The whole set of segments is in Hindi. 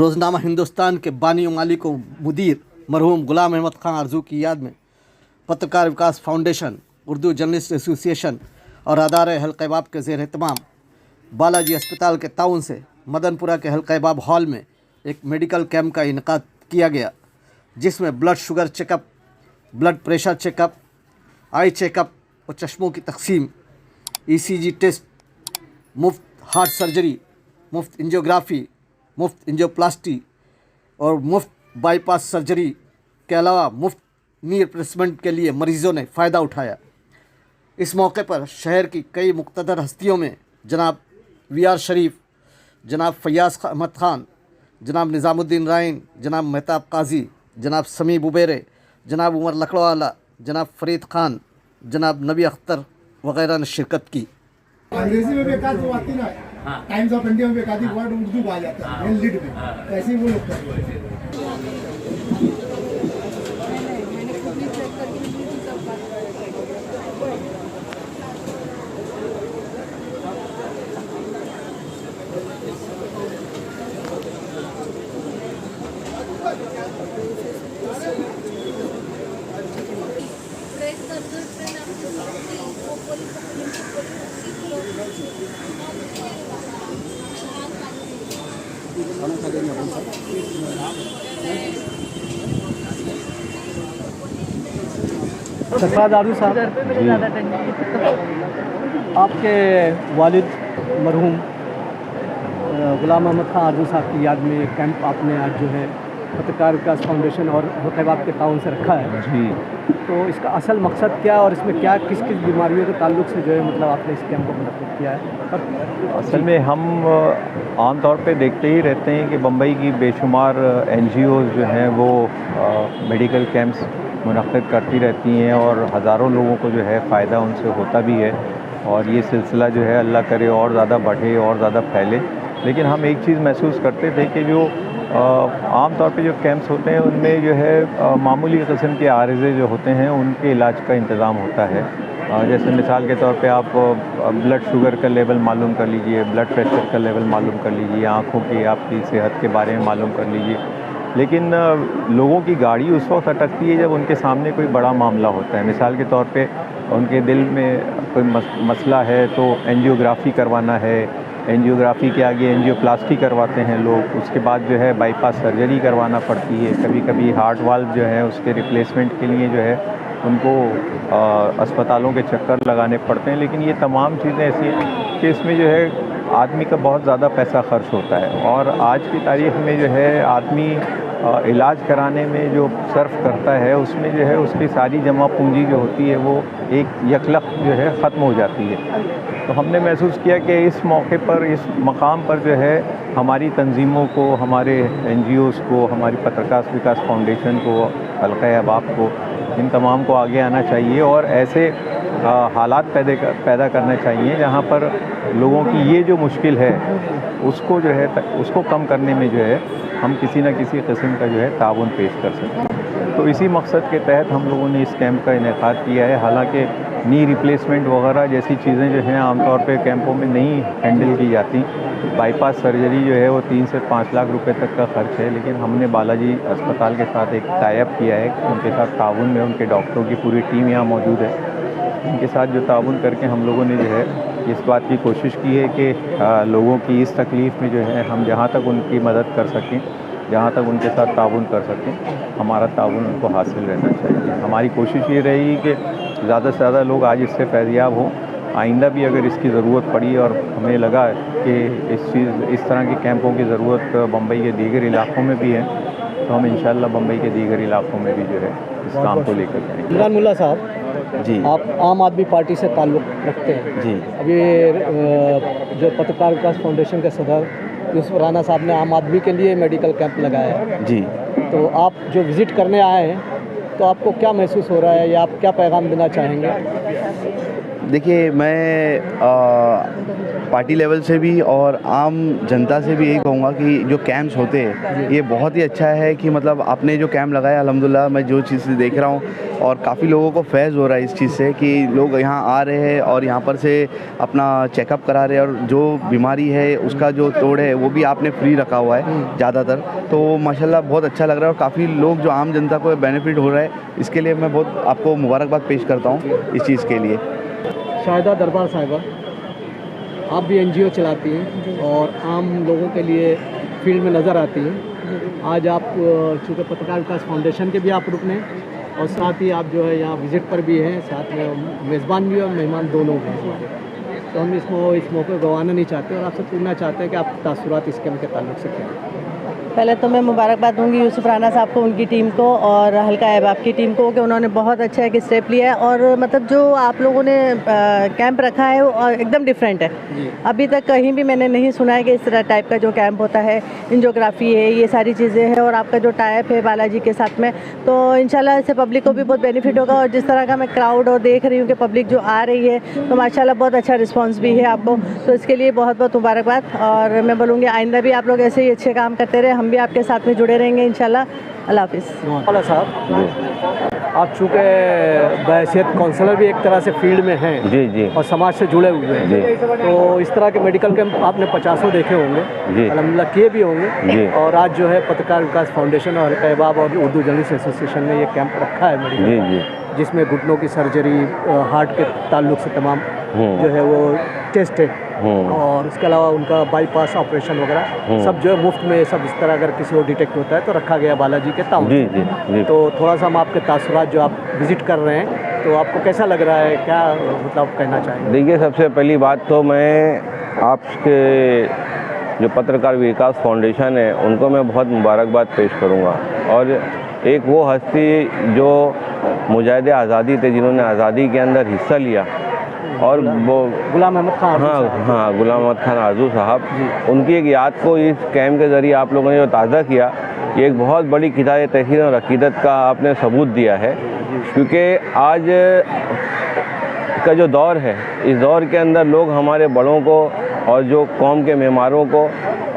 रोज़नामा हिंदुस्तान के बानी मालिक व मुदीर मरहूम गुलाम अहमद खां आरजू की याद में पत्रकार विकास फाउंडेशन, उर्दू जर्नलिस्ट एसोसिएशन और अदारे हल्क़ा बाब के ज़ेर एहतमाम बालाजी अस्पताल के ताउन से मदनपुरा के हल्क़ा बाब हॉल में एक मेडिकल कैंप का इनेकाद किया गया, जिसमें blood sugar checkup, blood pressure checkup, eye checkup और चश्मों की तकसीम, ECG टेस्ट, मुफ्त हार्ट सर्जरी, मुफ्त एंजियोग्राफी, मुफ्त एंजियोप्लास्टी और मुफ्त बाईपास सर्जरी के अलावा मुफ्त नी रिप्लेसमेंट के लिए मरीज़ों ने फ़ायदा उठाया। इस मौके पर शहर की कई मुक़्तदर हस्तियों में जनाब VR शरीफ, जनाब फयाज़ अहमद ख़ान, जनाब निज़ामुद्दीन राइन, जनाब मेहताब काजी, जनाब समी बुबेरे, जनाब उमर लकड़वाला, जनाब फरीद ख़ान, जनाब नबी अख्तर वगैरह ने शिरकत की। अंग्रेजी में भी एक आध वो आती ना, टाइम्स ऑफ इंडिया में भी एक आधी वर्ड उर्दू आ जाता है मेन लीड में, तो ऐसे ही वो लोग करते हैं। सरफराज आरजू साहब, आपके वालिद मरहूम गुलाम अहमद खां आरजू साहब की याद में एक कैंप आपने आज जो है पत्रकार विकास फाउंडेशन और हल्क़ा बाब के ताउन से रखा है जी। तो इसका असल मकसद क्या है और इसमें क्या किस किस बीमारियों के ताल्लुक से जो है मतलब आपने इस कैंप को मुनक़्क़िद किया है? असल में हम आम तौर पे देखते ही रहते हैं कि बम्बई की बेशुमार NGOs जो हैं वो मेडिकल कैंप्स मुनक़्क़िद करती रहती हैं और हज़ारों लोगों को जो है फ़ायदा उनसे होता भी है और ये सिलसिला जो है अल्लाह करे और ज़्यादा बढ़े और ज़्यादा फैले। लेकिन हम एक चीज़ महसूस करते थे कि जो आम तौर पे जो कैंप्स होते हैं उनमें जो है मामूली किस्म के आरिज़े जो होते हैं उनके इलाज का इंतज़ाम होता है। जैसे मिसाल के तौर पे आप ब्लड शुगर का लेवल मालूम कर लीजिए, ब्लड प्रेशर का लेवल मालूम कर लीजिए, आँखों की आपकी सेहत के बारे में मालूम कर लीजिए। लेकिन लोगों की गाड़ी उस वक्त अटकती है जब उनके सामने कोई बड़ा मामला होता है। मिसाल के तौर पे उनके दिल में कोई मसला है तो एंजियोग्राफी करवाना है, एंजियोग्राफी के आगे एंजियोप्लास्टी करवाते हैं लोग, उसके बाद जो है बाईपास सर्जरी करवाना पड़ती है। कभी कभी हार्ट वाल्व जो है उसके रिप्लेसमेंट के लिए जो है उनको अस्पतालों के चक्कर लगाने पड़ते हैं। लेकिन ये तमाम चीज़ें ऐसी हैं कि इसमें जो है आदमी का बहुत ज़्यादा पैसा खर्च होता है और आज की तारीख़ में जो है आदमी इलाज कराने में जो सर्फ करता है उसमें जो है उसकी सारी जमा पूंजी जो होती है वो एक यकलख जो है ख़त्म हो जाती है। तो हमने महसूस किया कि इस मौके पर, इस मकाम पर जो है हमारी तंजीमों को, हमारे NGOs को, हमारी पत्रकार विकास फाउंडेशन को, हल्क़ा बाब को, इन तमाम को आगे आना चाहिए और ऐसे हालात पैदा करना चाहिए जहाँ पर लोगों की ये जो मुश्किल है उसको जो है उसको कम करने में जो है हम किसी न किसी किस्म का जो है ताउन पेश कर सकें। तो इसी मकसद के तहत हम लोगों ने इस कैंप का इनेकाद किया है। हालांकि नी रिप्लेसमेंट वगैरह जैसी चीज़ें जो हैं आमतौर पे कैंपों में नहीं हैंडल की जाती। बाईपास सर्जरी जो है वो 3 से 5 लाख रुपए तक का ख़र्च है, लेकिन हमने बालाजी अस्पताल के साथ एक टाई-अप किया है। उनके साथ ताउन में उनके डॉक्टरों की पूरी टीम यहाँ मौजूद है। उनके साथ जो ताउन करके हम लोगों ने जो है इस बात की कोशिश की है कि लोगों की इस तकलीफ़ में जो है हम जहाँ तक उनकी मदद कर सकें, जहाँ तक उनके साथ ताउन कर सकें, हमारा ताउन उनको हासिल रहना चाहिए। हमारी कोशिश ये रहेगी कि ज़्यादा से ज़्यादा लोग आज इससे फैज़याब हों। आइंदा भी अगर इसकी ज़रूरत पड़ी और हमें लगा कि इस तरह के कैंपों की ज़रूरत बम्बई के दीगर इलाक़ों में भी है तो हम इंशाअल्लाह बम्बई के दीगर इलाक़ों में भी जो है इस काम को लेकर जाएंगे। इमरान मुल्ला साहब जी, आप आम आदमी पार्टी से ताल्लुक़ रखते हैं जी। अभी जो पत्रकार विकास फाउंडेशन के सदर यूसुफ राना साहब ने आम आदमी के लिए मेडिकल कैंप लगाया है जी। तो आप जो विज़िट करने आए हैं तो आपको क्या महसूस हो रहा है या आप क्या पैगाम देना चाहेंगे? देखिए, मैं पार्टी लेवल से भी और आम जनता से भी यही कहूँगा कि जो कैंप्स होते हैं ये बहुत ही अच्छा है कि मतलब आपने जो कैंप लगाया, अल्हम्दुलिल्लाह मैं जो चीज़ देख रहा हूँ और काफ़ी लोगों को फैज़ हो रहा है इस चीज़ से कि लोग यहाँ आ रहे हैं और यहाँ पर से अपना चेकअप करा रहे हैं और जो बीमारी है उसका जो तोड़ है वो भी आपने फ्री रखा हुआ है ज़्यादातर। तो माशाल्लाह बहुत अच्छा लग रहा है और काफ़ी लोग जो आम जनता को बेनिफिट हो रहा है, इसके लिए मैं बहुत आपको मुबारकबाद पेश करता हूँ इस चीज़ के लिए। शाहिदा दरबार साहिबा, आप भी एनजीओ चलाती हैं और आम लोगों के लिए फील्ड में नज़र आती हैं। आज आप चूँकि पत्रकार विकास फाउंडेशन के भी आप रुकने और साथ ही आप जो है यहाँ विज़िट पर भी हैं, साथ में मेज़बान भी और मेहमान दोनों भी हैं। तो हम इस मौके को गंवाना नहीं चाहते और आपसे पूछना चाहते हैं कि आपके तासुरात इस कैंप के ताल्लुक से क्या हैं। पहले तो मैं मुबारकबाद दूंगी यूसुफ राना साहब को, उनकी टीम को और हल्का अहबाब की टीम को कि उन्होंने बहुत अच्छा एक स्टेप लिया है और मतलब जो आप लोगों ने कैंप रखा है वो एकदम डिफरेंट है। अभी तक कहीं भी मैंने नहीं सुना है कि इस तरह टाइप का जो कैंप होता है, एंजियोग्राफी है, ये सारी चीज़ें हैं और आपका जो टाइप है बालाजी के साथ में, तो इंशाल्लाह इससे पब्लिक को भी बहुत बेनिफिट होगा। और जिस तरह का मैं क्राउड और देख रही हूँ कि पब्लिक जो आ रही है तो माशाल्लाह बहुत अच्छा रिस्पॉन्स भी है आपको, तो इसके लिए बहुत बहुत मुबारकबाद। और मैं बोलूँगी आइंदा भी आप लोग ऐसे ही अच्छे काम करते रहे, हम भी आपके साथ में जुड़े रहेंगे इंशाल्लाह। अल्लाह हाफिज़। वाला साहब, आप चूँकि बहैसियत काउंसलर भी एक तरह से फील्ड में हैं जी जी और समाज से जुड़े हुए हैं जी, तो इस तरह के मेडिकल कैंप आपने 50 देखे होंगे जी, अल्हम्दुलिल्लाह किए भी होंगे जी। और आज जो है पत्रकार विकास फाउंडेशन और हल्का अहबाब और उर्दू जर्नलिस्ट एसोसिएशन ने ये कैंप रखा है मेडिकल जी जी, जिसमें घुटनों की सर्जरी, हार्ट के ताल्लुक से तमाम जो है वो टेस्ट है और उसके अलावा उनका बाईपास ऑपरेशन वगैरह सब जो है मुफ्त में, सब इस तरह अगर किसी को डिटेक्ट होता है तो रखा गया बालाजी के ताउन। जी जी जी। तो थोड़ा सा हम आपके तासुरात जो आप विज़िट कर रहे हैं तो आपको कैसा लग रहा है, क्या मतलब कहना चाहेंगे? देखिए, सबसे पहली बात तो मैं आपके जो पत्रकार विकास फाउंडेशन है उनको मैं बहुत मुबारकबाद पेश करूंगा। और एक वो हस्ती जो मुजाहिदे आज़ादी थे, जिन्होंने आज़ादी के अंदर हिस्सा लिया, और वो गुलाम अहमद खान हाँ गुलाम अहमद खान आरजू साहब, उनकी एक याद को इस कैंप के ज़रिए आप लोगों ने जो ताज़ा किया, ये एक बहुत बड़ी किताब तहसीन और अकीदत का आपने सबूत दिया है। क्योंकि आज का जो दौर है, इस दौर के अंदर लोग हमारे बड़ों को और जो कौम के मेमारों को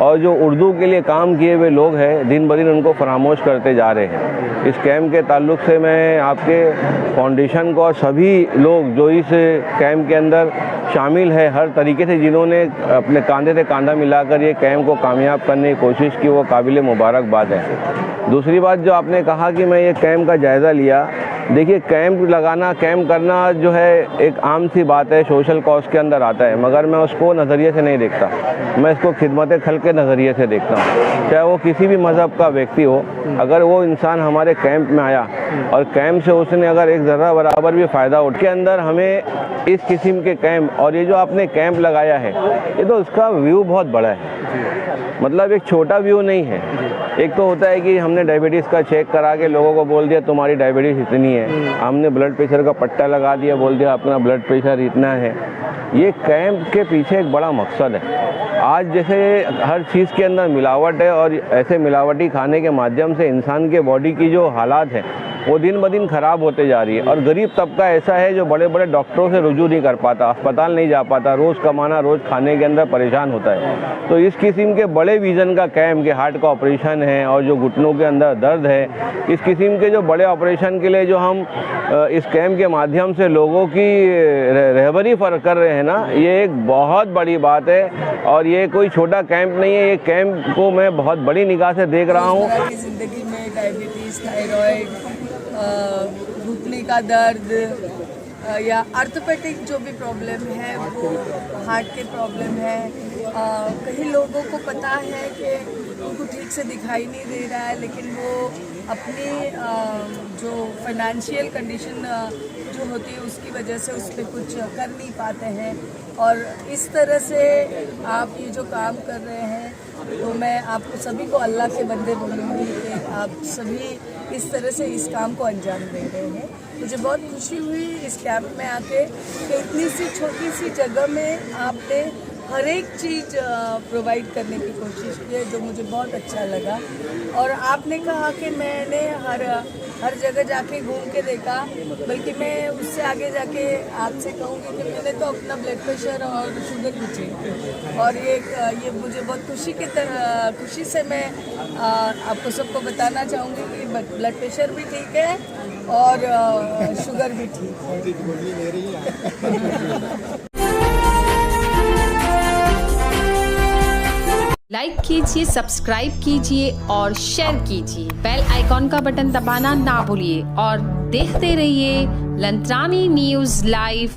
और जो उर्दू के लिए काम किए हुए लोग हैं, दिन ब दिन उनको फरामोश करते जा रहे हैं। इस कैंप के ताल्लुक से मैं आपके फाउंडेशन को और सभी लोग जो इस कैंप के अंदर शामिल है हर तरीके से, जिन्होंने अपने कांधे से कांधा मिलाकर ये कैंप को कामयाब करने की कोशिश की, वो काबिल मुबारकबाद है। दूसरी बात जो आपने कहा कि मैं ये कैंप का जायज़ा लिया, देखिए कैंप लगाना, कैंप करना जो है एक आम सी बात है, सोशल कॉज के अंदर आता है, मगर मैं उसको नज़रिए से नहीं देखता, मैं इसको खिदमत खल्क़ के नज़रिए से देखता हूँ। चाहे वो किसी भी मज़हब का व्यक्ति हो, अगर वो इंसान हमारे कैंप में आया और कैंप से उसने अगर एक ज़र्रा बराबर भी फ़ायदा उठ के अंदर हमें इस किस्म के कैंप, और ये जो आपने कैंप लगाया है, ये तो उसका व्यू बहुत बड़ा है, मतलब एक छोटा व्यू नहीं है। एक तो होता है कि हमने डायबिटीज़ का चेक करा के लोगों को बोल दिया तुम्हारी डायबिटीज़ इतनी है, हमने ब्लड प्रेशर का पट्टा लगा दिया, बोल दिया अपना ब्लड प्रेशर इतना है। ये कैंप के पीछे एक बड़ा मकसद है। आज जैसे हर चीज़ के अंदर मिलावट है और ऐसे मिलावटी खाने के माध्यम से इंसान के बॉडी की जो हालात हैं वो दिन ब दिन ख़राब होते जा रही है। और गरीब तबका ऐसा है जो बड़े बड़े डॉक्टरों से रुजू नहीं कर पाता, अस्पताल नहीं जा पाता, रोज़ कमाना रोज़ खाने के अंदर परेशान होता है। तो इस किस्म के बड़े विज़न का कैंप, के हार्ट का ऑपरेशन है और जो घुटनों के अंदर दर्द है, इस किस्म के जो बड़े ऑपरेशन के लिए जो हम इस कैंप के माध्यम से लोगों की रहबरी कर रहे हैं ना, ये एक बहुत बड़ी बात है। और ये कोई छोटा कैंप नहीं है, ये कैंप को मैं बहुत बड़ी निगाह से देख रहा हूँ। ज़िंदगी में डायबिटीज़, थायराइड, घुटने का दर्द या आर्थोपेडिक जो भी प्रॉब्लम है, वो हार्ट के प्रॉब्लम है, कई लोगों को पता है कि उनको ठीक से दिखाई नहीं दे रहा है, लेकिन वो अपनी जो फाइनेंशियल कंडीशन जो होती है उसकी वजह से उस पर कुछ कर नहीं पाते हैं। और इस तरह से आप ये जो काम कर रहे हैं, तो मैं आपको सभी को अल्लाह के बंदे बोलूँगी कि आप सभी इस तरह से इस काम को अंजाम दे रहे हैं। मुझे बहुत खुशी हुई इस कैंप में आके कि इतनी सी छोटी सी जगह में आपने हर एक चीज़ प्रोवाइड करने की कोशिश की है, जो मुझे बहुत अच्छा लगा। और आपने कहा कि मैंने हर हर जगह जाके घूम के देखा, बल्कि मैं उससे आगे जाके आपसे कहूँगी कि मैंने तो अपना ब्लड प्रेशर और शुगर भी चेक, और ये मुझे बहुत खुशी से मैं आपको सबको बताना चाहूँगी कि ब्लड प्रेशर भी ठीक है और शुगर भी ठीक है। लाइक कीजिए, सब्सक्राइब कीजिए और शेयर कीजिए। बेल आइकॉन का बटन दबाना ना भूलिए और देखते रहिए लंत्रानी न्यूज़ लाइव।